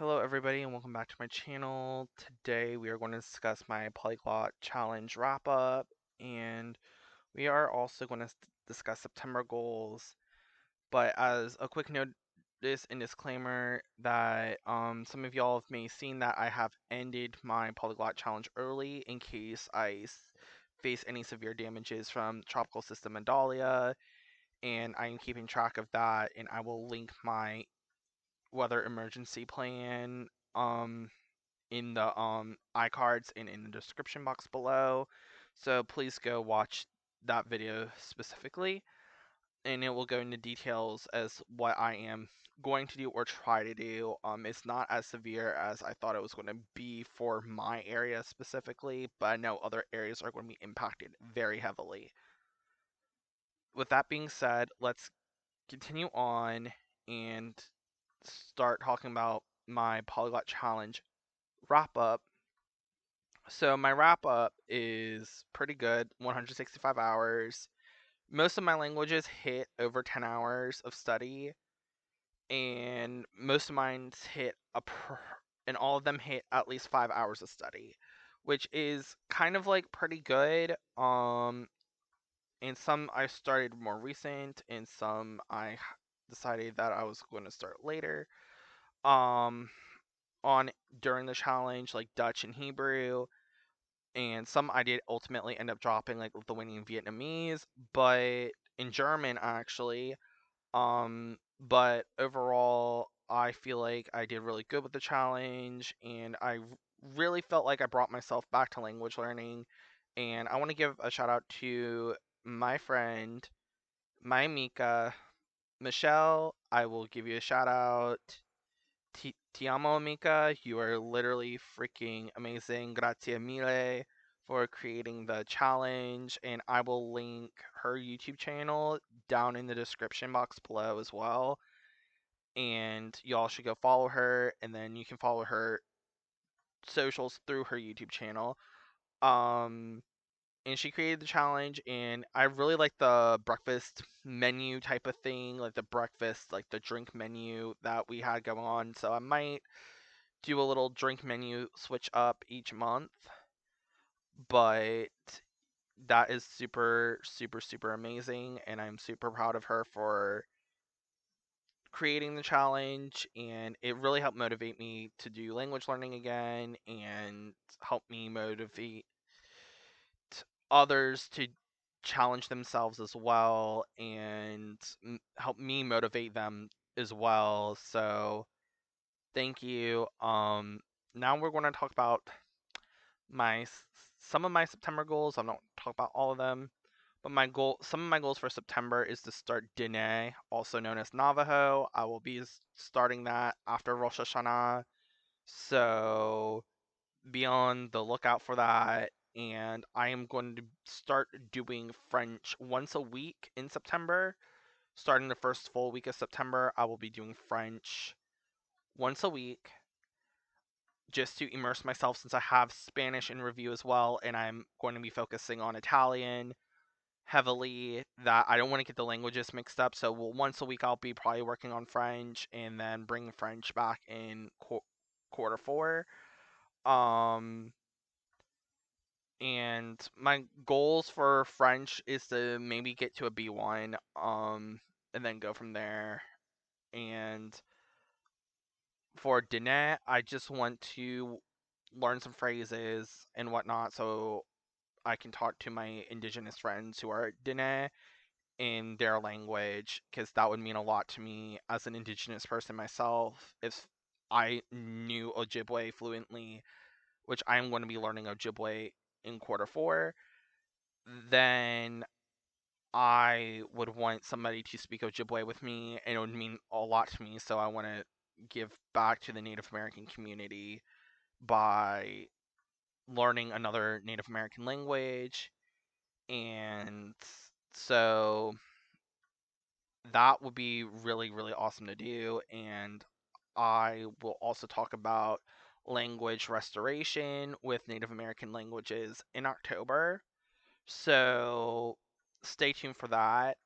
Hello everybody and welcome back to my channel. Today we are going to discuss my Polyglot Challenge wrap up, and we are also going to discuss September goals. But as a quick notice and disclaimer that some of y'all have may seen that I have ended my Polyglot Challenge early in case I face any severe damages from Tropical System Adalia, and I am keeping track of that, and I will link my weather emergency plan in the iCards and in the description box below. So please go watch that video specifically, and it will go into details as what I am going to do or try to do. It's not as severe as I thought it was going to be for my area specifically, but I know other areas are going to be impacted very heavily. With that being said, let's continue on and start talking about my Polyglot Challenge wrap up. So my wrap up is pretty good, 165 hours. Most of my languages hit over 10 hours of study, and most of mine hit and all of them hit at least 5 hours of study, which is kind of like pretty good. And some I started more recent, and some I decided that I was going to start later. Um, on during the challenge, like Dutch and Hebrew, and some I did ultimately end up dropping, like Lithuanian, Vietnamese, but in German actually. But overall, I feel like I did really good with the challenge, and I really felt like I brought myself back to language learning. And I want to give a shout out to my friend, my Mika, Michelle. I will give you a shout out. Ti amo, amica. You are literally freaking amazing. Grazie mille for creating the challenge. And I will link her YouTube channel down in the description box below as well. And y'all should go follow her. And then you can follow her socials through her YouTube channel. Um, and she created the challenge, and I really like the breakfast menu type of thing, like the breakfast, like the drink menu that we had going on. So I might do a little drink menu switch up each month, but that is super, super, super amazing, and I'm super proud of her for creating the challenge, and it really helped motivate me to do language learning again and help me motivate others to challenge themselves as well and help me motivate them as well. So thank you. Now we're going to talk about my some of my September goals. I'm not talk about all of them, but some of my goals for September is to start Dine, also known as Navajo. I will be starting that after Rosh Hashanah, so be on the lookout for that. And I am going to start doing French once a week in September. Starting the first full week of September, I will be doing French once a week just to immerse myself, since I have Spanish in review as well, and I'm going to be focusing on Italian heavily. That I don't want to get the languages mixed up, so once a week I'll be probably working on French and then bring French back in quarter four. Um, and my goals for French is to maybe get to a B1, and then go from there. And for Diné, I just want to learn some phrases and whatnot so I can talk to my indigenous friends who are Diné in their language, because that would mean a lot to me as an indigenous person myself if I knew Ojibwe fluently, which I'm going to be learning Ojibwe in quarter four. Then I would want somebody to speak Ojibwe with me, and it would mean a lot to me, so I want to give back to the Native American community by learning another Native American language. And so that would be really, really awesome to do. And I will also talk about language restoration with Native American languages in October. So stay tuned for that.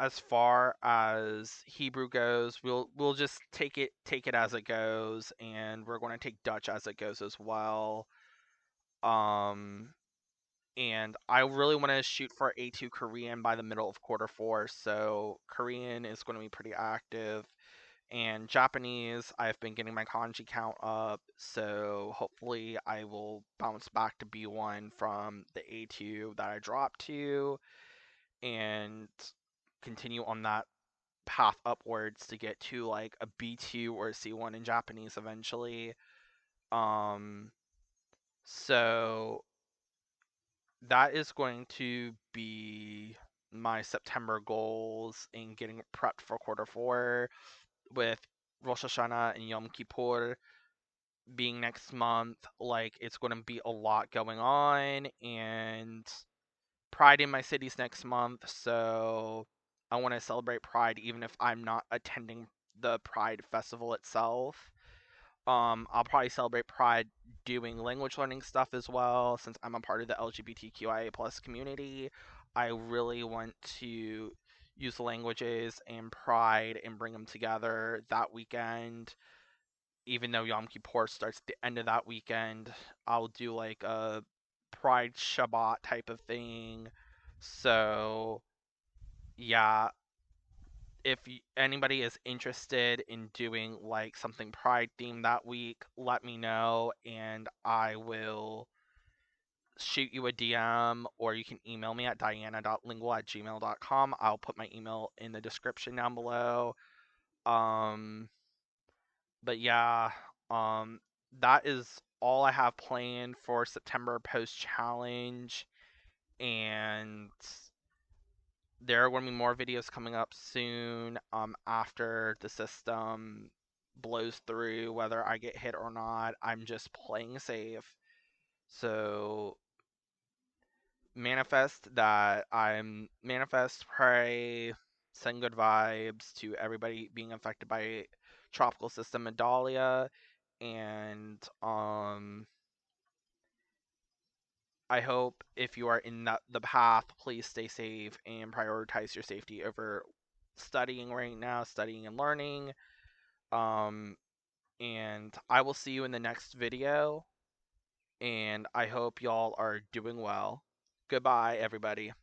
as far as Hebrew goes, we'll just take it as it goes, and we're going to take Dutch as it goes as well. Um, and I really want to shoot for A2 Korean by the middle of quarter four, so Korean is going to be pretty active. And Japanese, I've been getting my kanji count up, so hopefully I will bounce back to B1 from the A2 that I dropped to, and continue on that path upwards to get to like a B2 or a C1 in Japanese eventually. Um, so that is going to be my September goals in getting prepped for quarter four, with Rosh Hashanah and Yom Kippur being next month. Like, it's going to be a lot going on, and Pride in my city's next month, so I want to celebrate Pride even if I'm not attending the Pride festival itself. I'll probably celebrate Pride doing language learning stuff as well, since I'm a part of the LGBTQIA plus community. I really want to use the languages and Pride and bring them together that weekend. Even though Yom Kippur starts at the end of that weekend, I'll do like a Pride Shabbat type of thing. So, yeah, if anybody is interested in doing like something Pride themed that week, let me know and I will shoot you a DM, or you can email me at diana.lingual@gmail.com. I'll put my email in the description down below. Um, but yeah, um, that is all I have planned for September post challenge, and there are going to be more videos coming up soon, after the system blows through, whether I get hit or not. I'm just playing safe. So manifest, pray, send good vibes to everybody being affected by tropical system Adalia, and I hope if you are in the path, please stay safe and prioritize your safety over studying right now, studying and learning. Um, and I will see you in the next video, and I hope y'all are doing well. Goodbye, everybody.